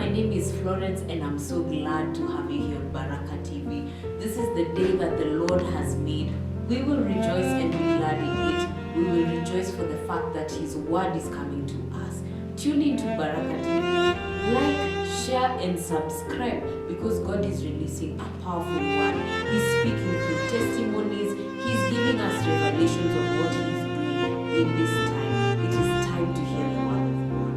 my name is Florence and I'm so glad to have you here on Baraka TV. This is the day that the Lord has made. We will rejoice and be glad in it. We will rejoice for the fact that His word is coming to us. Tune into Baraka TV. Like, share and subscribe because God is releasing a powerful word. He's speaking through testimonies. He's giving us revelations of what He's doing in this time. It is time to hear the word of God.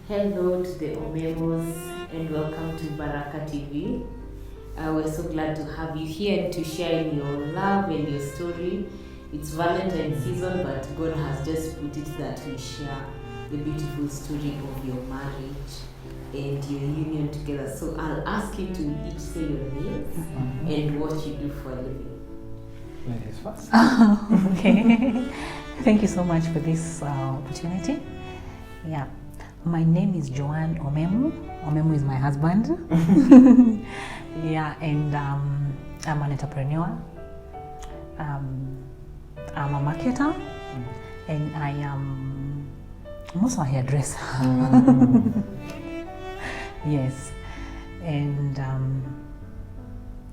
Hello to the Omemus and welcome to Baraka TV. We're so glad to have you here and to share in your love and your story. It's Valentine's season, but God has just put it that we share the beautiful story of your marriage and your union together. So I'll ask you to each say your names and what you do for a living. Ladies first. Okay. Thank you so much for this opportunity. Yeah. My name is Joan Omemu. Omemu is my husband. Yeah, and I'm an entrepreneur. I'm a marketer, and I'm also a hairdresser. Yes, and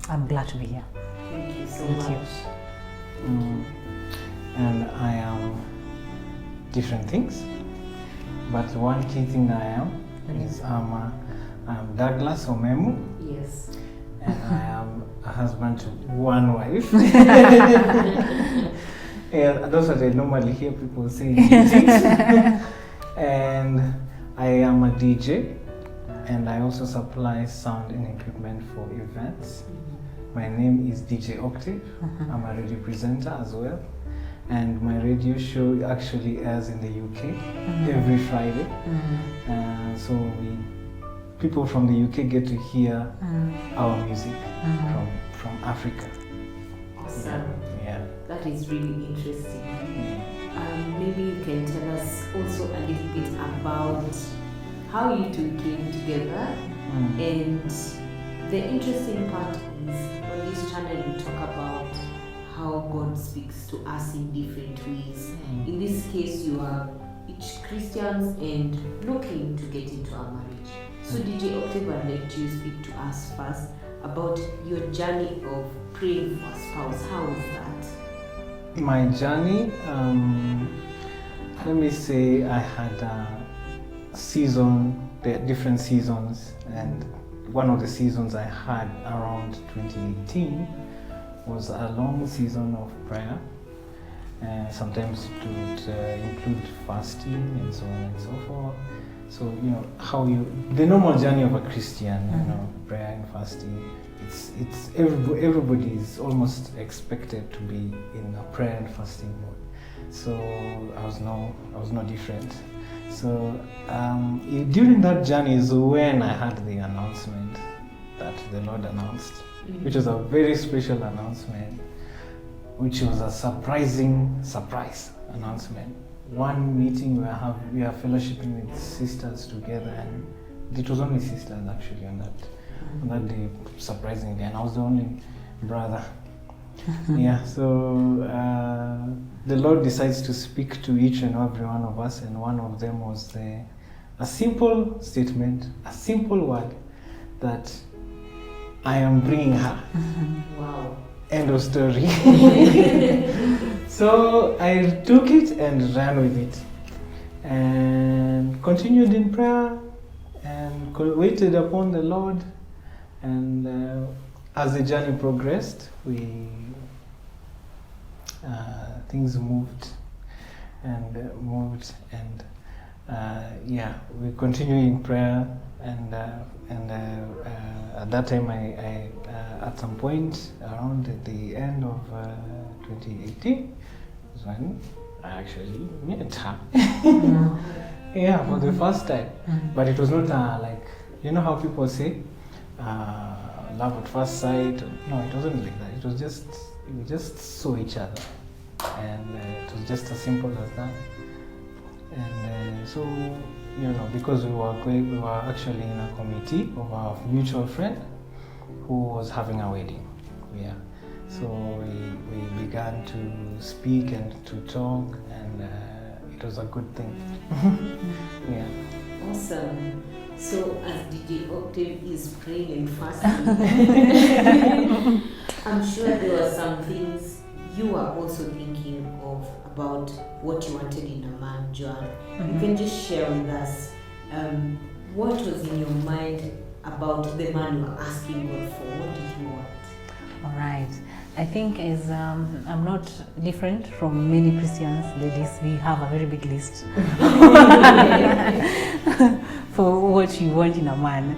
I'm glad to be here. Thank you so Thank much. you. And I am different things, but one key thing I am is I'm Douglas Omemu, Yes. and I am a husband to one wife. Yeah, that's what I normally hear people say. And I am a DJ, and I also supply sound and equipment for events. My name is DJ Octave. I'm a radio presenter as well. And my radio show actually airs in the UK every Friday. So people from the UK get to hear our music from Africa. Awesome. Yeah. That is really interesting. Maybe you can tell us also a little bit about how you two came together. And the interesting part is on this channel you talk about how God speaks to us in different ways. In this case, you are each Christians and looking to get into a marriage. So DJ Octave, I'd like you to speak to us first about your journey of praying for a spouse. How was that? My journey, let me say I had a season, different seasons, and one of the seasons I had around 2018 was a long season of prayer. Sometimes it would include fasting and so on and so forth. So, you know, the normal journey of a Christian, you know, prayer and fasting, it's everybody is almost expected to be in a prayer and fasting mode. So I was no different. So during that journey is when I had the announcement that the Lord announced, which was a very special announcement, which was a surprise announcement. One meeting we are fellowshipping with sisters together, and it was only sisters actually on that day, surprisingly, and I was the only brother. Yeah, so the Lord decides to speak to each and every one of us, and one of them was the a simple statement, a simple word that I am bringing her. Wow. End of story. So I took it and ran with it and continued in prayer and waited upon the Lord. And as the journey progressed, things moved and we continued in prayer. And at that time, I at some point around the end of 2018 is when I actually met her. Yeah, for the first time. But it was not like, you know how people say, love at first sight. No, it wasn't like that. It was just, we just saw each other. And it was just as simple as that. And so, you know, because we were actually in a committee of our mutual friend who was having a wedding. Yeah. So we began to speak and to talk, and it was a good thing. Yeah. Awesome. So as DJ Octave is praying and fasting, I'm sure there were some things you were also thinking of about what you wanted in a man, Joan. You can just share with us what was in your mind about the man you were asking God for. What did you want? All right. I think as I'm not different from many Christians, ladies, we have a very big list for what you want in a man.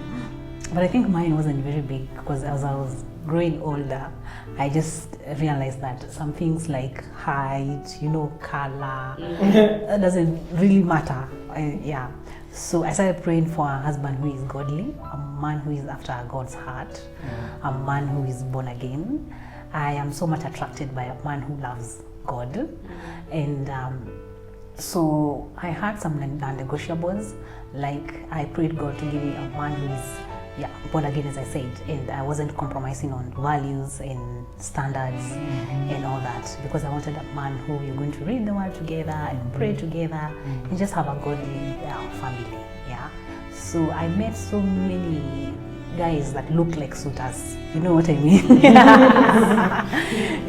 But I think mine wasn't very big because as I was growing older, I just realized that some things like height, color, that doesn't really matter. Yeah. So I started praying for a husband who is godly, a man who is after God's heart, a man who is born again. I am so much attracted by a man who loves God. And so I had some non-negotiables, like I prayed God to give me a man who is born again, as I said, and I wasn't compromising on values and standards and all that, because I wanted a man who you're going to read the word together and pray together and just have a godly family. Yeah. So I met so many guys that look like suitors. You know what I mean?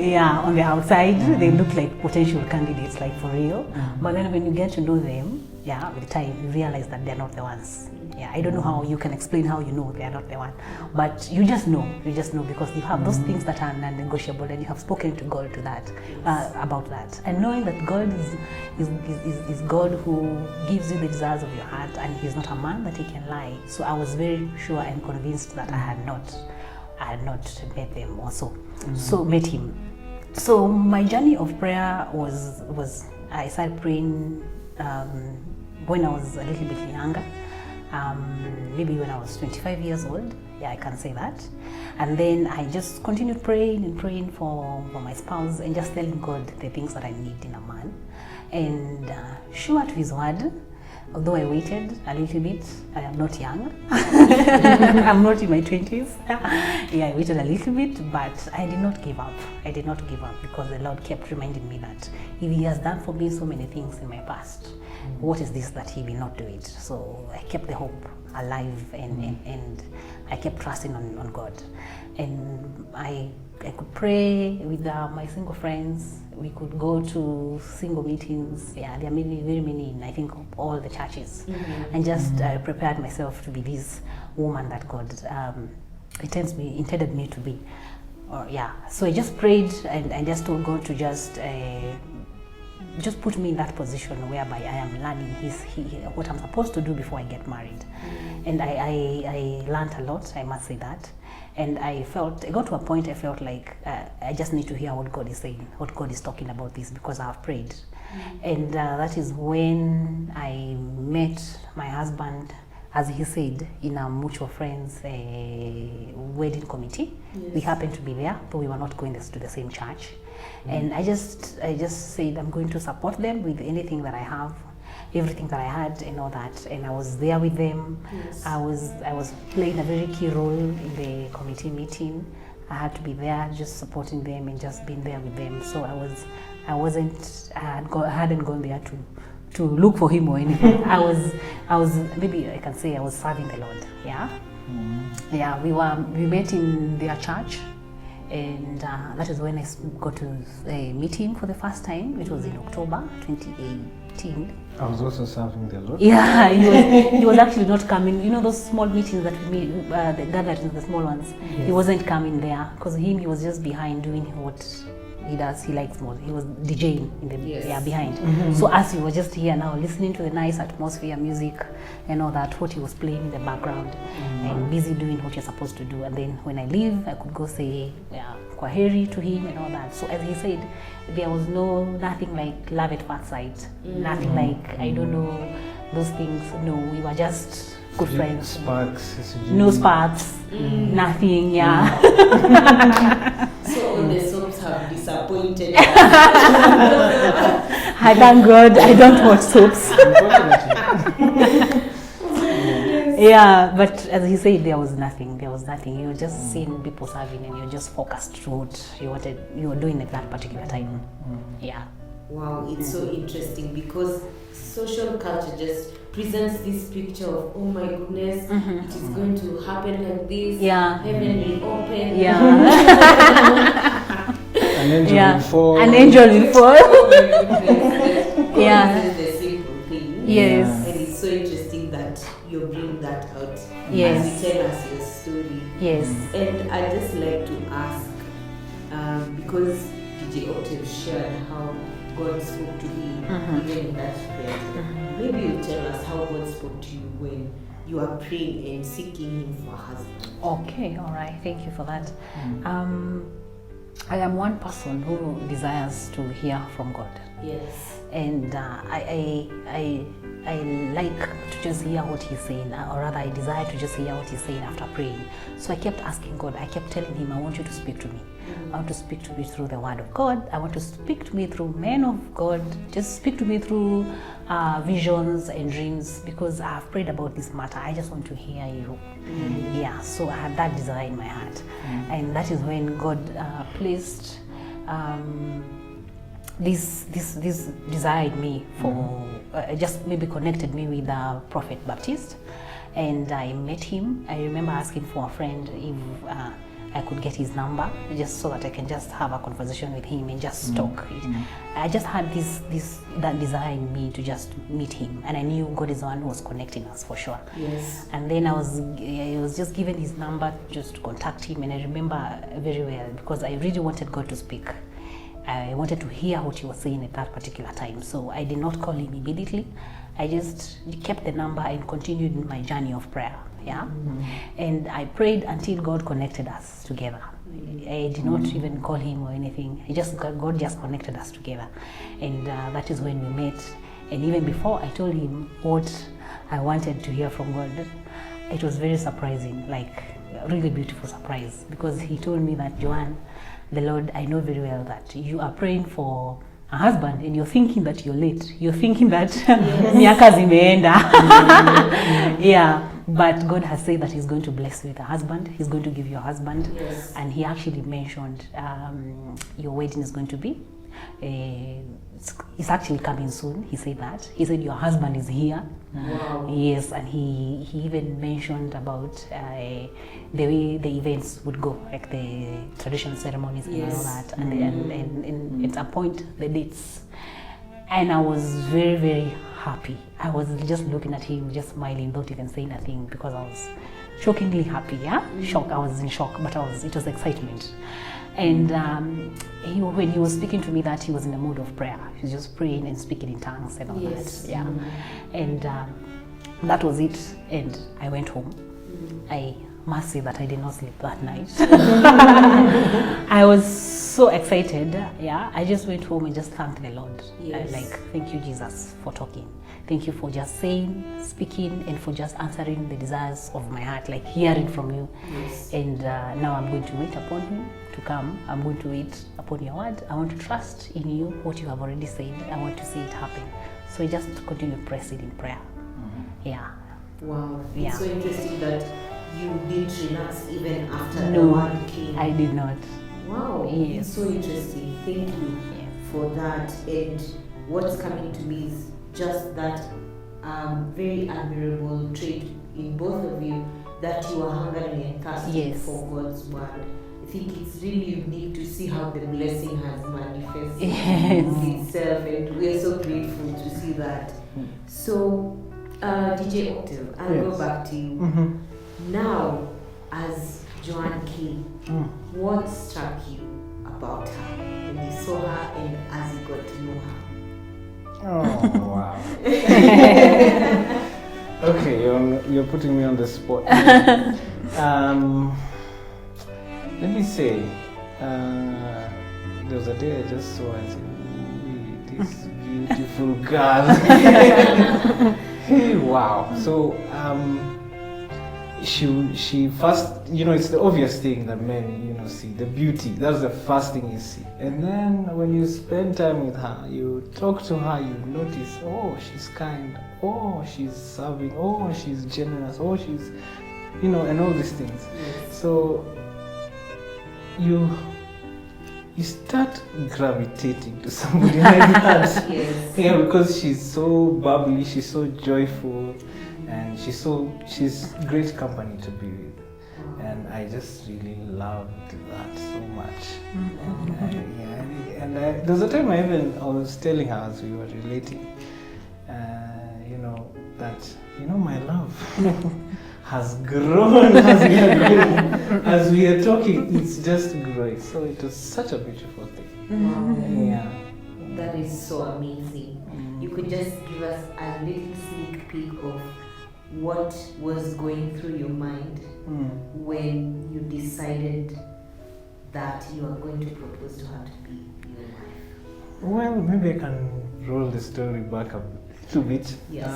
Yeah, on the outside, they look like potential candidates, like for real. But then when you get to know them, with time, you realize that they're not the ones. Yeah, I don't know how you can explain how you know they are not the one, but you just know because you have those things that are non-negotiable, and you have spoken to God to that about that, and knowing that God is God who gives you the desires of your heart, and He's not a man that He can lie. So I was very sure and convinced that I had not met them also. So met him. So my journey of prayer was I started praying when I was a little bit younger. Maybe when I was 25 years old, I can say that. And then I just continued praying and praying for my spouse and just telling God the things that I need in a man. And sure to His word, although I waited a little bit, I am not young. I'm not in my 20s. I waited a little bit, but I did not give up. I did not give up because the Lord kept reminding me that if He has done for me so many things in my past, what is this that He will not do it? So I kept the hope alive, and I kept trusting on God. And I could pray with my single friends. We could go to single meetings. There are very many in, I think, all the churches. And just prepared myself to be this woman that God intended me to be. So I just prayed, and I just told God to just put me in that position whereby I am learning what I'm supposed to do before I get married. And I learned a lot, I must say that. And I got to a point I felt like I just need to hear what God is saying, what God is talking about this, because I have prayed. And that is when I met my husband, as he said, in a mutual friend's wedding committee. We happened to be there, but we were not going to the same church. And I just said I'm going to support them with anything that I have, everything that I had and all that. And I was there with them. I was playing a very key role in the committee meeting. I had to be there just supporting them and just being there with them. So I hadn't gone there to look for him or anything. I was maybe I can say I was serving the Lord. Yeah. Yeah, we met in their church, and that is when I got to meet him for the first time. It was in October 2018. I was also serving the Lord. Yeah, he was actually not coming. You know those small meetings that we meet, the gatherings, the small ones. Yes. He wasn't coming there because he was just behind doing what he does. He likes more. He was DJing in the behind. So as he was just here now, listening to the nice atmosphere, music, and all that, what he was playing in the background, and busy doing what you're supposed to do. And then when I leave, I could go say kwaheri to him and all that. So as he said, there was nothing like love at first sight, nothing like I don't know those things. No, we were just good friends. Sparks. No sparks. Nothing. Yeah. So all the soaps have disappointed. I thank God I don't watch soaps. Yeah, but as he said, there was nothing. You were just seeing people serving, and you're just focused to what you were doing at that particular time. Yeah. Wow, it's so interesting because social culture just presents this picture of, oh my goodness, it is going to happen like this. Yeah. Heaven will open. Yeah. An angel will fall. An angel will fall. Yeah. This is the simple thing. Yes. And it's so interesting that you bring that out. Yes. As you tell us your story. Yes. And I'd just like to ask, because DJ Octave shared how God spoke to him even in that prayer. Maybe you tell us how God spoke to you when you are praying and seeking him for a husband. Okay, all right. Thank you for that. I am one person who desires to hear from God. Yes. And I like to just hear what he's saying, or rather I desire to just hear what he's saying after praying. So I kept asking God, I kept telling him, I want you to speak to me. I want to speak to me through the word of God. I want to speak to me through men of God. Just speak to me through visions and dreams, because I have prayed about this matter. I just want to hear you. Yeah, so I had that desire in my heart. And that is when God placed this desire in me for just maybe connected me with Prophet Baptist, and I met him. I remember asking for a friend if I could get his number, just so that I can just have a conversation with him and just talk. I just had that desire in me to just meet him, and I knew God is the one who was connecting us for sure. Yes. And then I was just given his number just to contact him, and I remember very well because I really wanted God to speak. I wanted to hear what he was saying at that particular time. So I did not call him immediately. I just kept the number and continued my journey of prayer. Yeah. And I prayed until God connected us together. I did not even call him or anything. God just connected us together. And that is when we met. And even before I told him what I wanted to hear from God, it was very surprising, like a really beautiful surprise, because he told me that, Joan, the Lord, I know very well that you are praying for a husband and you're thinking that you're late. You're thinking that miaka zimeenda. Yeah, but God has said that he's going to bless you with a husband. He's going to give you a husband. Yes. And he actually mentioned your wedding is going to be. It's actually coming soon. He said that. He said your husband is here. Wow. Yes, and he even mentioned about the way the events would go, like the traditional ceremonies and all that, and at a point the dates. And I was very, very happy. I was just looking at him, just smiling, not even saying nothing, because I was shockingly happy. Yeah, shock. I was in shock, but it was excitement. And when he was speaking to me, that he was in a mood of prayer. He was just praying and speaking in tongues and all that. Yeah. And that was it. And I went home. I must say that I did not sleep that night. I was so excited. Yeah. I just went home and just thanked the Lord. Yes. Thank you, Jesus, for talking. Thank you for just saying, speaking, and for just answering the desires of my heart, like hearing from you. Yes. And now I'm going to wait upon him to come. I'm going to wait upon your word. I want to trust in you, what you have already said. I want to see it happen. So I just continue pressing in prayer. Yeah. Wow. Yeah. It's so interesting that you didn't relax even after No, the word came. I did not. Wow. Yes. It's so interesting. Thank you for that. And what's coming to me is just that very admirable trait in both of you, that you are hungry and thirsty Yes. for God's word. I think it's really unique to see how the blessing has manifested Yes. itself, and we are so grateful to see that. So, DJ Octave, I'll go Yes. back to you. Now, as Joan came, what struck you about her when you saw her and as you got to know her? Oh, wow. Okay, you're putting me on the spot. Let me say, there was a day I just saw and said, "Ooh, this beautiful girl." Hey, wow. So, she first, it's the obvious thing that men, see, the beauty. That's the first thing you see. And then when you spend time with her, you talk to her, you notice, oh, she's kind, oh, she's serving, oh, she's generous, oh, she's, and all these things. So you start gravitating to somebody like that. Yes. Yeah, because she's so bubbly, she's so joyful, and she's great company to be with. And I just really loved that so much. And there was a time I was telling her as we were relating, that my love has grown as we are talking. It's just growing. So it was such a beautiful thing. Wow. Yeah. That is so amazing. You could just give us a little sneak peek of what was going through your mind when you decided that you are going to propose to her to be your wife? Well, maybe I can roll the story back a little bit. Yes.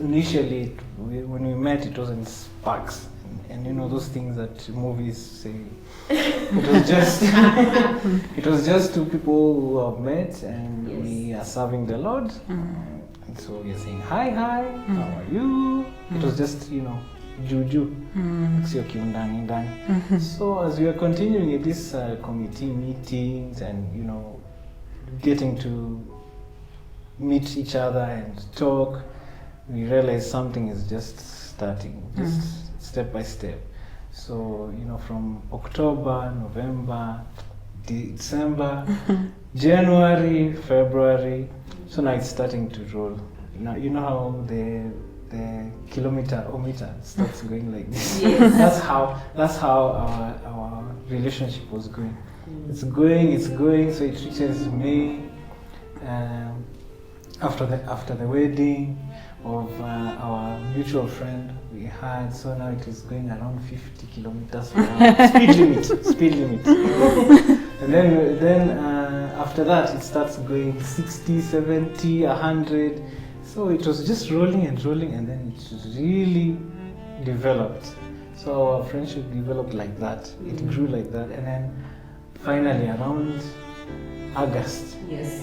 Initially, when we met, it was in sparks, and those things that movies say. It was just two people who have met, and Yes. we are serving the Lord. And so we are saying hi, how are you? It was just juju, sio kiundani ndani. So as we are continuing in these committee meetings and getting to meet each other and talk, we realize something is just starting, just step by step. So from October, November, December, January, February, so now it's starting to roll. Now you know how the kilometer starts going like this. Yes. That's how our relationship was going. It's going, so it reaches May. After the wedding of our mutual friend we had, so now it is going around 50 kilometers per hour. Speed limit. And then after that it starts going 60, 70, 100. So it was just rolling, and then it really developed. So our friendship developed like that. It grew like that, and then finally around August. Yes.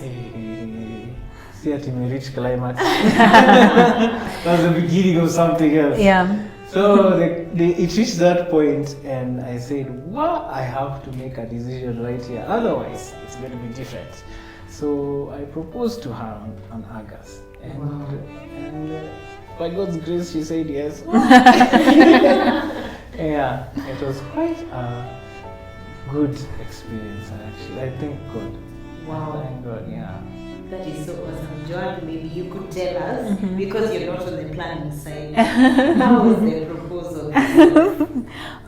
See that we reached climax. That's the beginning of something else. Yeah. So it reached that point, and I said, "Well, I have to make a decision right here. Otherwise, it's going to be different." So I proposed to her on August, and by God's grace, she said yes. Yeah, it was quite a good experience, actually. I thank God. Wow. Thank God, yeah. That is so awesome. Joan, maybe you could tell us, because you're not on the planning side, how was the proposal?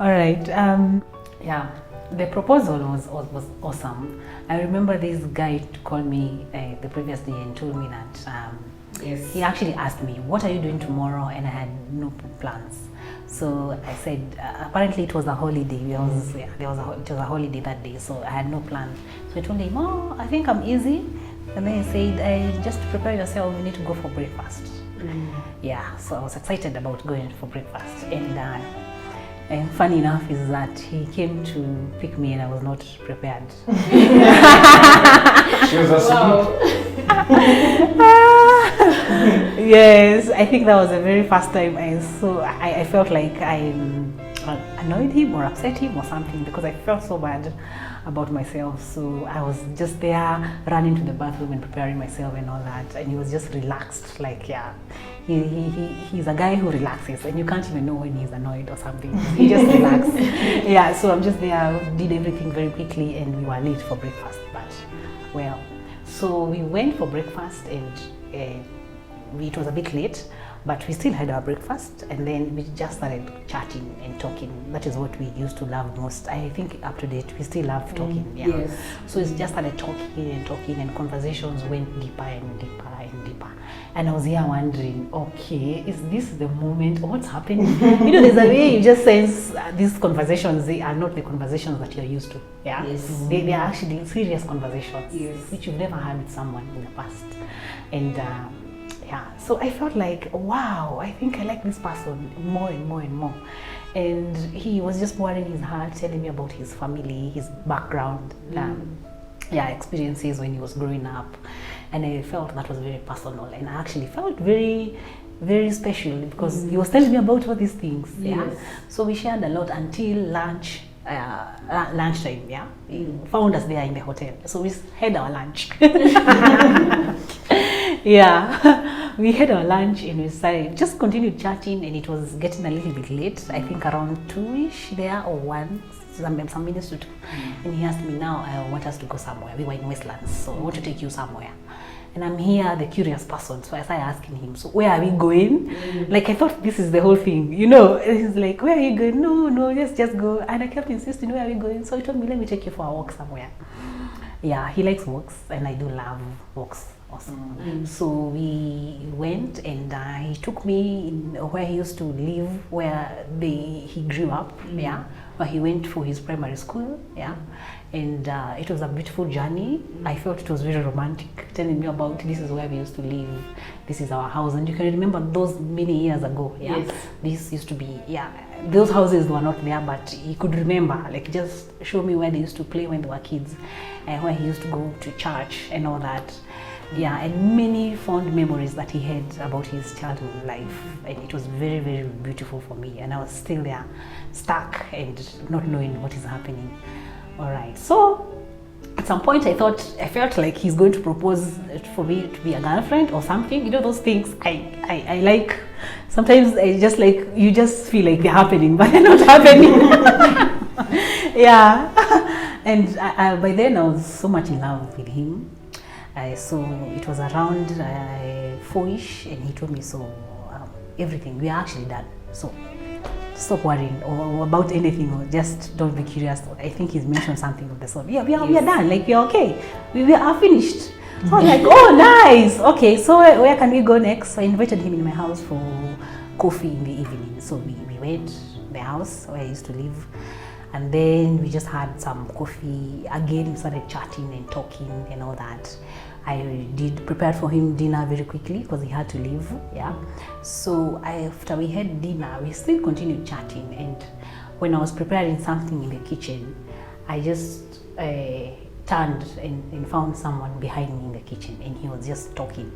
All right. Yeah, the proposal was awesome. I remember this guy called me the previous day and told me that Yes. he actually asked me, "What are you doing tomorrow?" And I had no plans. So I said, apparently it was a holiday. It was a holiday that day, so I had no plans. So I told him, "Oh, I think I'm easy." And then he said, "Just prepare yourself, we need to go for breakfast." Yeah, so I was excited about going for breakfast. And funny enough is that he came to pick me and I was not prepared. She was asleep. Yes, I think that was the very first time I felt like I annoyed him or upset him or something, because I felt so bad. about myself. So I was just there running to the bathroom and preparing myself and all that. And he was just relaxed, like, yeah. He's a guy who relaxes, and you can't even know when he's annoyed or something. He just relaxes. Yeah, so I'm just there, did everything very quickly, and we were late for breakfast. But, well, so we went for breakfast, and it was a bit late, but we still had our breakfast, and then we just started chatting and talking. That is what we used to love most. I think up to date, we still love talking. Yeah. Yes. So we just started talking, and conversations went deeper and deeper and deeper. And I was here wondering, okay, is this the moment? What's happening? You know, there's a way you just sense these conversations, they are not the conversations that you're used to. Yeah. Yes. They are actually serious conversations, Yes, which you've never had with someone in the past. And yeah, so I felt like, wow, I think I like this person more and more and more. And he was just pouring his heart, telling me about his family, his background, experiences when he was growing up. And I felt that was very personal, and I actually felt very, very special because he was telling me about all these things. Yeah. Yes. So we shared a lot until lunchtime. Yeah. He found us there in the hotel, so we had our lunch. Yeah, we had our lunch and we started, just continued chatting, and it was getting a little bit late. I think around 2ish there, or 1, some minutes to 2. And he asked me, now I want us to go somewhere. We were in Westlands, so I want to take you somewhere. And I'm here, the curious person, so I started asking him, so where are we going? Like, I thought this is the whole thing, you know. And he's like, where are you going? No, just go. And I kept insisting, where are we going? So he told me, let me take you for a walk somewhere. Yeah, he likes walks, and I do love walks also. So we went, and he took me in where he used to live, where he grew up, yeah, where he went for his primary school, yeah. And it was a beautiful journey. I felt it was very romantic, telling me about, this is where we used to live, this is our house. And you can remember those many years ago, yeah. Yes. This used to be, yeah, those houses were not there, but he could remember, like, just show me where they used to play when they were kids, and where he used to go to church and all that. Yeah, and many fond memories that he had about his childhood life. And it was very, very beautiful for me. And I was still there, stuck and not knowing what is happening. All right, so at some point I felt like he's going to propose for me to be a girlfriend or something. You know, those things I like. Sometimes I just like, you just feel like they're happening, but they're not happening. Yeah, and by then I was so much in love with him. So it was around 4ish, and he told me, so everything, we are actually done. So stop worrying or about anything, or just don't be curious. I think he's mentioned something of the sort. Yeah, we are done. Like, we are okay. We are finished. So I was like, oh, nice. Okay, so where can we go next? So I invited him in my house for coffee in the evening. So we went to the house where I used to live. And then we just had some coffee. Again, we started chatting and talking and all that. I prepared for him dinner very quickly because he had to leave, yeah. So after we had dinner, we still continued chatting. And when I was preparing something in the kitchen, I just turned and found someone behind me in the kitchen, and he was just talking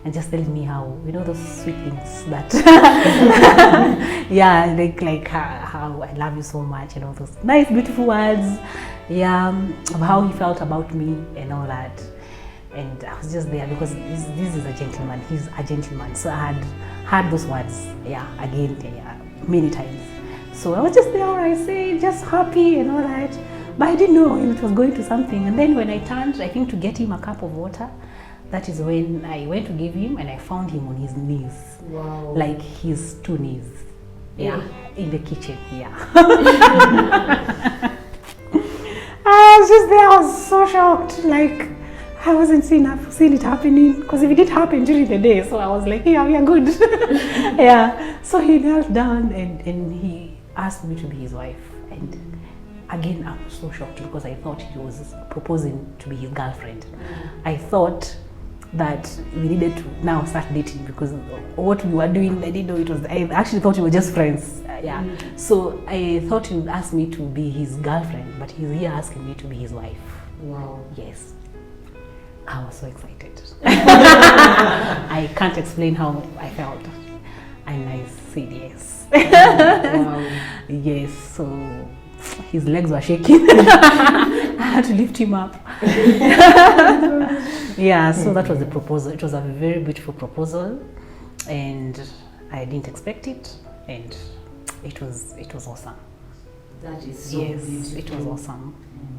and just telling me how, you know, those sweet things that yeah, like how I love you so much, and all those nice beautiful words, yeah, of how he felt about me and all that. And I was just there because this is a gentleman, he's a gentleman. So I had heard those words, yeah, again, yeah, many times. So I was just there, I say, just happy and all that. But I didn't know it was going to something. And then when I turned, I think, to get him a cup of water, that is when I went to give him, and I found him on his knees. Wow. Like his 2 knees. Yeah, in the kitchen, yeah. I was just there, I was so shocked. Like, I wasn't seeing it happening, because if it did happen during the day, so I was like, yeah, we are good. Yeah. So he knelt down and he asked me to be his wife. And again, I was so shocked because I thought he was proposing to be his girlfriend. I thought that we needed to now start dating, because what we were doing, I didn't know it was, I actually thought we were just friends. Yeah. So I thought he would ask me to be his girlfriend, but he's here asking me to be his wife. Wow. Yes. I was so excited. I can't explain how I felt. And I said yes. Wow. Yes, so his legs were shaking. I had to lift him up. Yeah, so that was the proposal. It was a very beautiful proposal, and I didn't expect it, and it was awesome. That is so Yes, beautiful. it was awesome.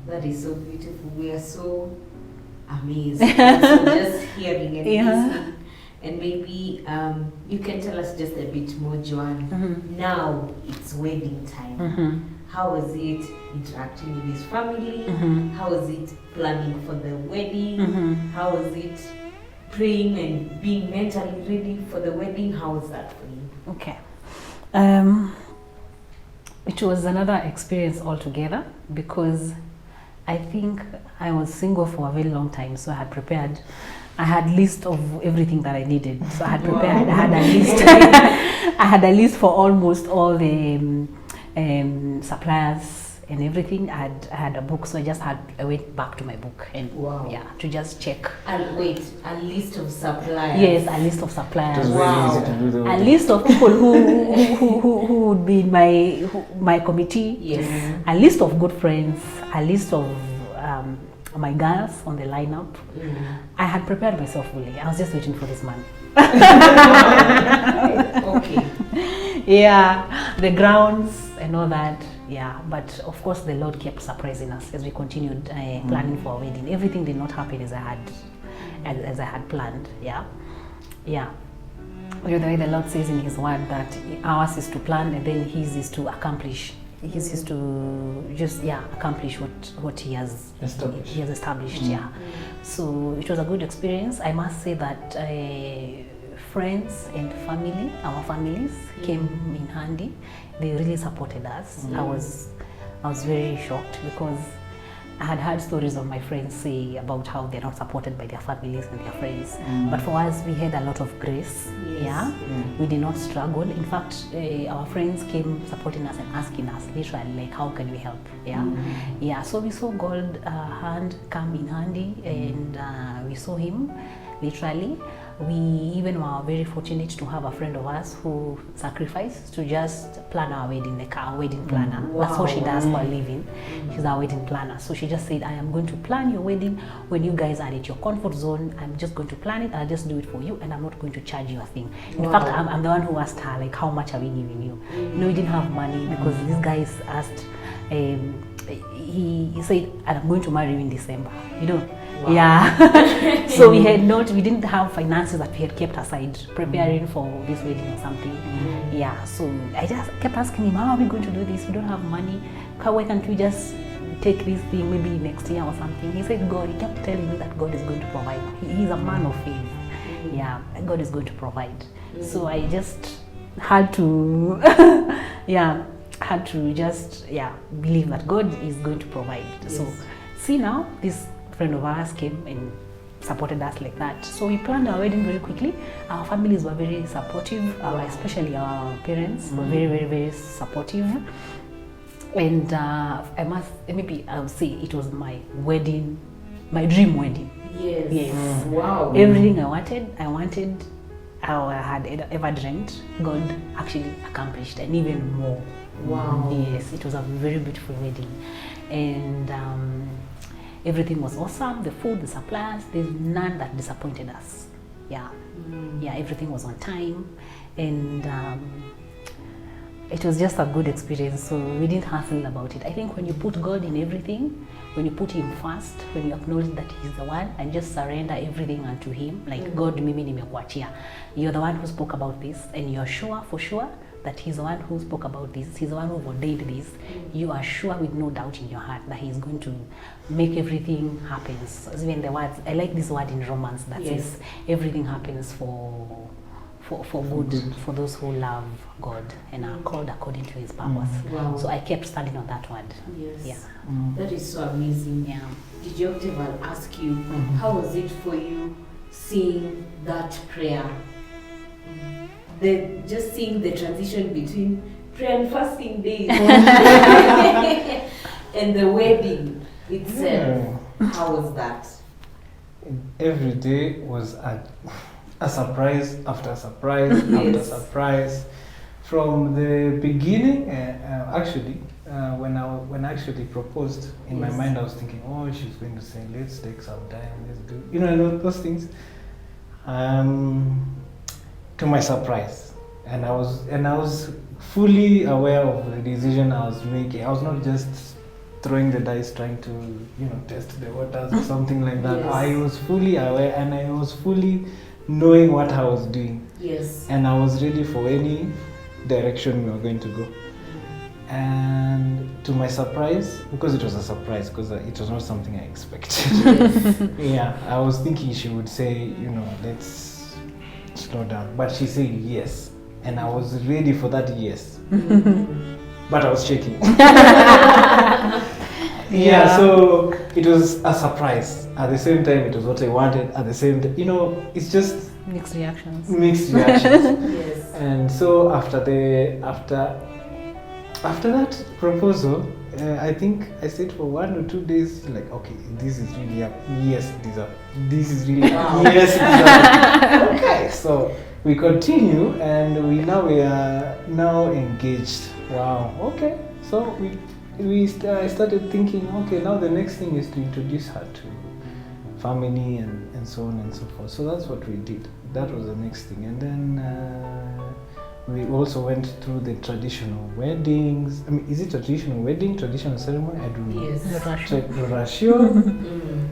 That is so beautiful. We are so amazed. So just hearing and listening. And maybe you can tell us just a bit more, Joan. Now it's wedding time. How was it interacting with his family? How was it planning for the wedding? How was it praying and being mentally ready for the wedding? How was that for you? Okay. It was another experience altogether because I think I was single for a very long time, so I had prepared. I had list of everything that I needed. So I had prepared. I had a list. I had a list for almost all the suppliers and everything. I had a book, so I went back to my book and to just check. And wait, a list of suppliers. Yes, a list of suppliers. It was very easy to do A list of people who would be in my committee. Yes. A list of good friends. A list of my girls on the lineup. I had prepared myself fully. I was just waiting for this man. Okay. Yeah, the grounds and all that. Yeah, but of course the Lord kept surprising us as we continued planning for our wedding. Everything did not happen as I had planned. Yeah. The way the Lord says in His Word that ours is to plan and then His is to accomplish. His is to just accomplish what He has established. Yeah. So it was a good experience. I must say that friends and family, our families came in handy. They really supported us. I was very shocked because I had heard stories of my friends say about how they're not supported by their families and their friends. But for us, we had a lot of grace. Yes. Yeah, we did not struggle. In fact, our friends came supporting us and asking us literally like, how can we help? Yeah, so we saw God hand come in handy, and we saw Him literally. We even were very fortunate to have a friend of ours who sacrificed to just plan our wedding, like our wedding planner. That's what she does for a living. She's our wedding planner. So she just said, I am going to plan your wedding when you guys are at your comfort zone. I'm just going to plan it. I'll just do it for you and I'm not going to charge you a thing. In fact, I'm the one who asked her, like, how much are we giving you? No, we didn't have money because these guys asked, he said, I'm going to marry you in December, you know. Wow. Yeah. So we didn't have finances that we had kept aside preparing for this wedding or something. Yeah. So I just kept asking him, how are we going to do this? We don't have money. Why can't we just take this thing maybe next year or something? He said, God, he kept telling me that God is going to provide. He's a man of faith. Yeah. God is going to provide. So I just had to, believe that God is going to provide. Yes. So see now, this friend of ours came and supported us like that. So we planned our wedding very quickly. Our families were very supportive, especially our parents were very, very, very supportive. And I would say it was my wedding, my dream wedding. Yes. Wow. Everything I wanted, I had ever dreamt, God actually accomplished, and even more. Wow. Yes, it was a very beautiful wedding. And everything was awesome. The food, the suppliers, there's none that disappointed us. Yeah. Yeah, everything was on time. And it was just a good experience. So we didn't hustle about it. I think when you put God in everything, when you put Him first, when you acknowledge that He's the one and just surrender everything unto Him, like God, mimi nimekuachia. You're the one who spoke about this and you're sure for sure that He's the one who spoke about this, He's the one who ordained this. You are sure with no doubt in your heart that He's going to make everything happen. So even the words, I like this word in Romans that says everything happens for good, for those who love God and are called according to His purpose. Wow. So I kept standing on that word. Yes. Yeah. That is so amazing. Yeah. Did your Octaval ask you, how was it for you seeing that prayer? Just seeing the transition between prayer and fasting days and the wedding itself. How was that? Every day was a surprise after surprise after surprise. from the beginning, actually, when I actually proposed, in my mind I was thinking, oh, she's going to say, let's take some time, let's do, those things. To my surprise, and I was fully aware of the decision I was making. I was not just throwing the dice, trying to test the waters or something like that. Yes. I was fully aware, and I was fully knowing what I was doing. Yes. And I was ready for any direction we were going to go. And to my surprise, because it was a surprise, because it was not something I expected. Yes. Yeah, I was thinking she would say, let's slow down. But she said yes. And I was ready for that yes. But I was shaking. Yeah, so it was a surprise. At the same time, it was what I wanted. At the same time, it's just Mixed reactions. Yes. And so after that proposal, I think I stayed for 1 or 2 days, like, okay, this is really a yes, this is really a yes, okay, so we continue, and we are now engaged. Wow, okay, so I started thinking, okay, now the next thing is to introduce her to family and so on and so forth. So that's what we did. That was the next thing, and then we also went through the traditional weddings. I mean, is it traditional wedding, traditional ceremony? I don't know. Yes. Rorashio.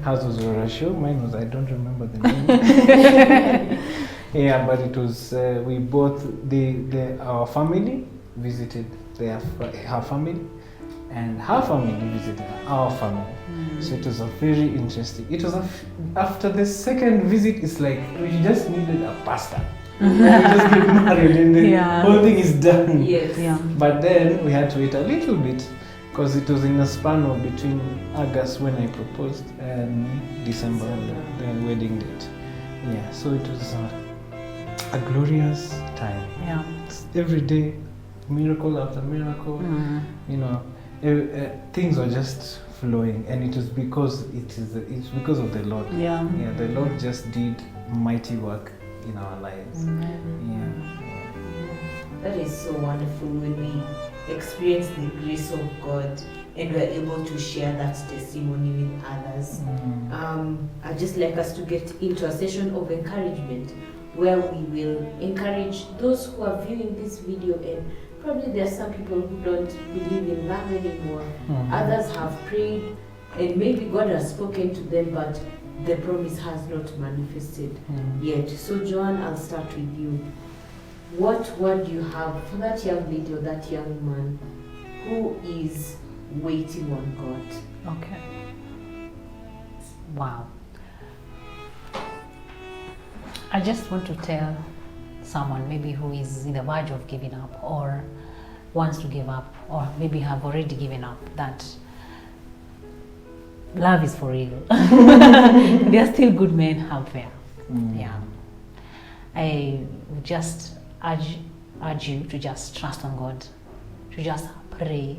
Hers was Rorashio. Mine was, I don't remember the name. Yeah, but it was, we both, our family visited her family, and her family visited our family. So it was a very interesting. It was after the second visit, it's like we just needed a pastor. We just get married and the whole thing is done. Yes. Yeah. But then we had to wait a little bit, because it was in a span of between August when I proposed and December, the wedding date. Yeah, so it was a glorious time. Yeah. Every day, miracle after miracle. Things were just flowing, and it was because it's because of the Lord. Yeah. Yeah, the Lord just did mighty work in our lives. Yeah. That is so wonderful when we experience the grace of God and we're able to share that testimony with others. I'd just like us to get into a session of encouragement where we will encourage those who are viewing this video, and probably there are some people who don't believe in love anymore. Others have prayed and maybe God has spoken to them, but the promise has not manifested yet. So Joan, I'll start with you. What word do you have for that young lady or that young man who is waiting on God? Okay. Wow. I just want to tell someone maybe who is in the verge of giving up, or wants to give up, or maybe have already given up, that love is for real. There are still good men out there. Yeah. I would just urge you to just trust on God, to just pray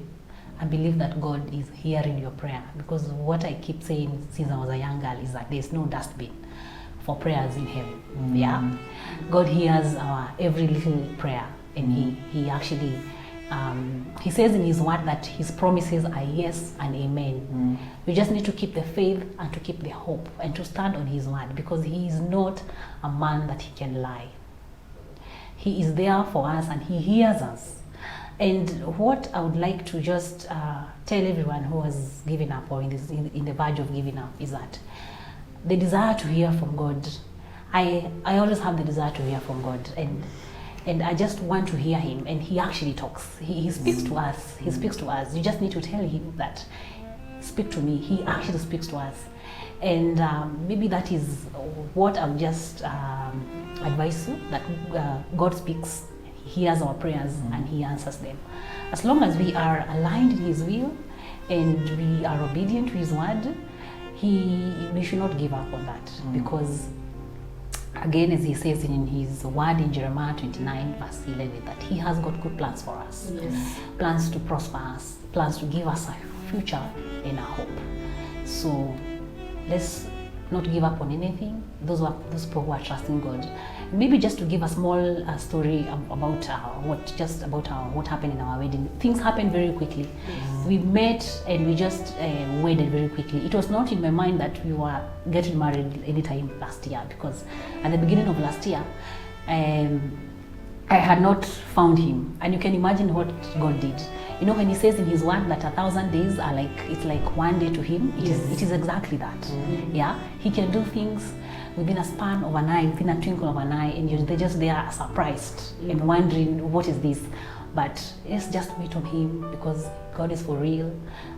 and believe that God is hearing your prayer. Because what I keep saying since I was a young girl is that there's no dustbin for prayers in heaven. Yeah. God hears our every little prayer, and he actually he says in his word that his promises are yes and amen. We just need to keep the faith and to keep the hope and to stand on his word, because he is not a man that he can lie. He is there for us and he hears us. And what I would like to just tell everyone who has given up or in the verge of giving up is that the desire to hear from God, I always have the desire to hear from God, and I just want to hear him, and he actually talks. He speaks to us. He speaks to us. You just need to tell him that, speak to me. He actually speaks to us. And maybe that is what I would just advise you, that God speaks, he hears our prayers, and he answers them. As long as we are aligned in his will and we are obedient to his word, we should not give up on that. Because again, as he says in his word in Jeremiah 29 verse 11, that he has got good plans for us. Yes. Plans to prosper us, plans to give us a future and a hope. So let's not give up on anything. Those people who are trusting God. Maybe just to give a small story about what happened in our wedding. Things happened very quickly. Yes. We met and we just wedded very quickly. It was not in my mind that we were getting married anytime last year, because at the beginning of last year, I had not found him, and you can imagine what God did. You know, when He says in His Word that 1,000 days are it's like one day to Him. It is exactly that. Mm-hmm. Yeah, He can do things within a span of an eye, within a twinkle of an eye, and they are surprised and wondering, what is this? But let's just wait on Him, because God is for real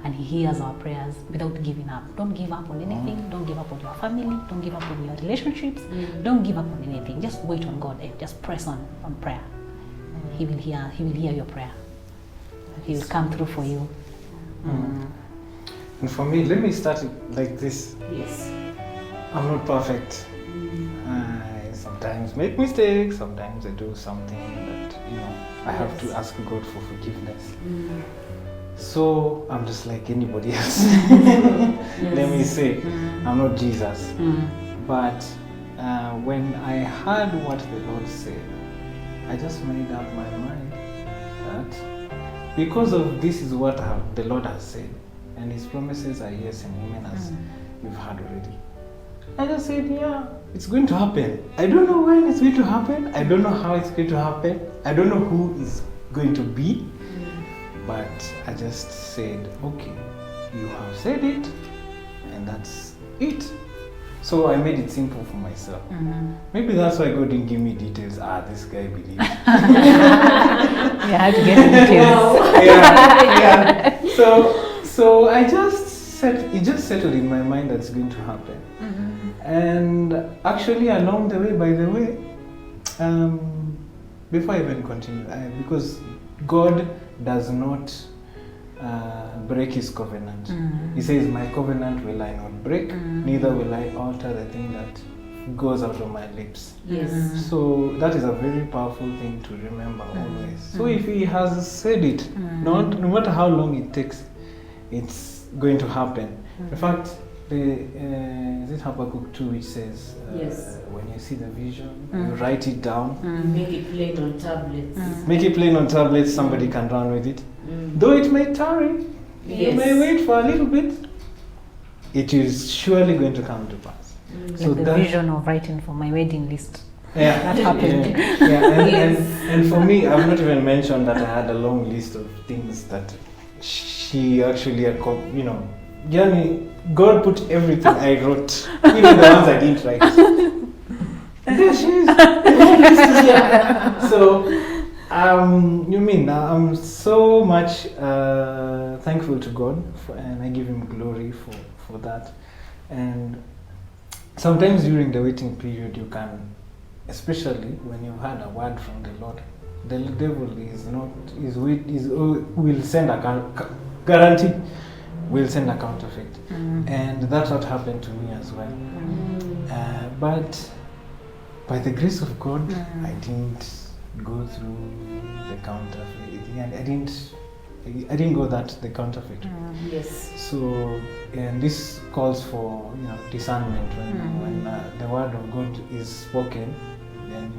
and He hears our prayers without giving up. Don't give up on anything. Don't give up on your family. Don't give up on your relationships. Don't give up on anything. Just wait on God and just press on prayer. He will hear your prayer. He will come through for you. And for me, let me start it like this. Yes. I'm not perfect. I sometimes make mistakes. Sometimes I do something that, I have to ask God for forgiveness. So I'm just like anybody else. Let me say, I'm not Jesus. But when I heard what the Lord said, I just made up my mind that because of this is what the Lord has said, and His promises are yes and amen, as you've heard already. I just said, yeah, it's going to happen. I don't know when it's going to happen. I don't know how it's going to happen. I don't know who is going to be. But I just said, okay, you have said it, and that's it. So I made it simple for myself. Maybe that's why God didn't give me details. This guy believes. You had to get the details. Yeah. So I it just settled in my mind that's going to happen. And actually, along the way, by the way, before I even continue, because God does not break His covenant. He says, my covenant will I not break, neither will I alter the thing that goes out of my lips. Yes. So that is a very powerful thing to remember always. So if He has said it, no matter how long it takes, it's going to happen. In fact, is it Habakkuk 2 which says, when you see the vision, you write it down. Make it plain on tablets. Make it plain on tablets, somebody can run with it. Though it may tarry, you may wait for a little bit, it is surely going to come to pass. So the vision of writing for my wedding list. Yeah, that happened. And for me, I've not even mentioned that I had a long list of things that she actually, God put everything I wrote, even the ones I didn't write. There she is. So, I'm so much thankful to God, and I give Him glory for that. And sometimes during the waiting period, you can, especially when you've had a word from the Lord, the devil will send a guarantee. Will send a counterfeit. And that's what happened to me as well. But by the grace of God, I didn't go through the counterfeit. I didn't go the counterfeit. Yes. So, and this calls for discernment. When the word of God is spoken, then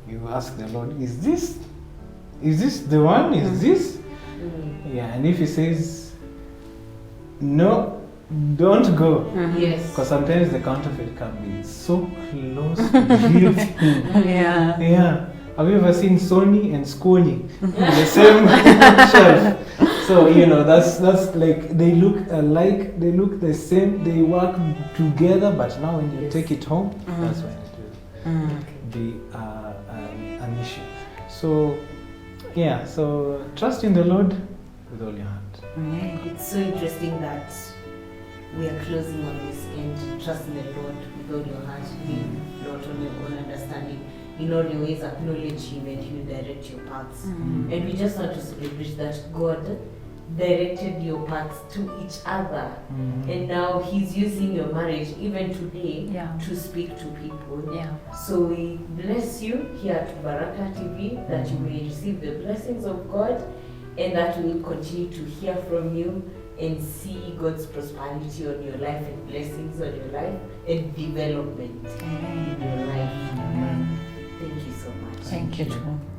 you ask the Lord, is this the one? Is this? Yeah, and if He says no, don't go. Yes. Because sometimes the counterfeit can be so close to the real thing. Yeah. Have you ever seen Sony and Scony in the same shelf? So that's like they look alike, they look the same, they work together, but now when you take it home, that's when it will be an issue. So trust in the Lord with all your heart. It's so interesting that we are closing on this end. Trust in the Lord with all your heart. Lean not on your own understanding. In all your ways, acknowledge Him, and He will direct your paths. And we just want to celebrate that God directed your paths to each other, and now He's using your marriage even today to speak to people. So we bless you here at Baraka TV, that you may receive the blessings of God, and that we will continue to hear from you and see God's prosperity on your life and blessings on your life and development in your life. Amen. Thank you so much. Thank you too.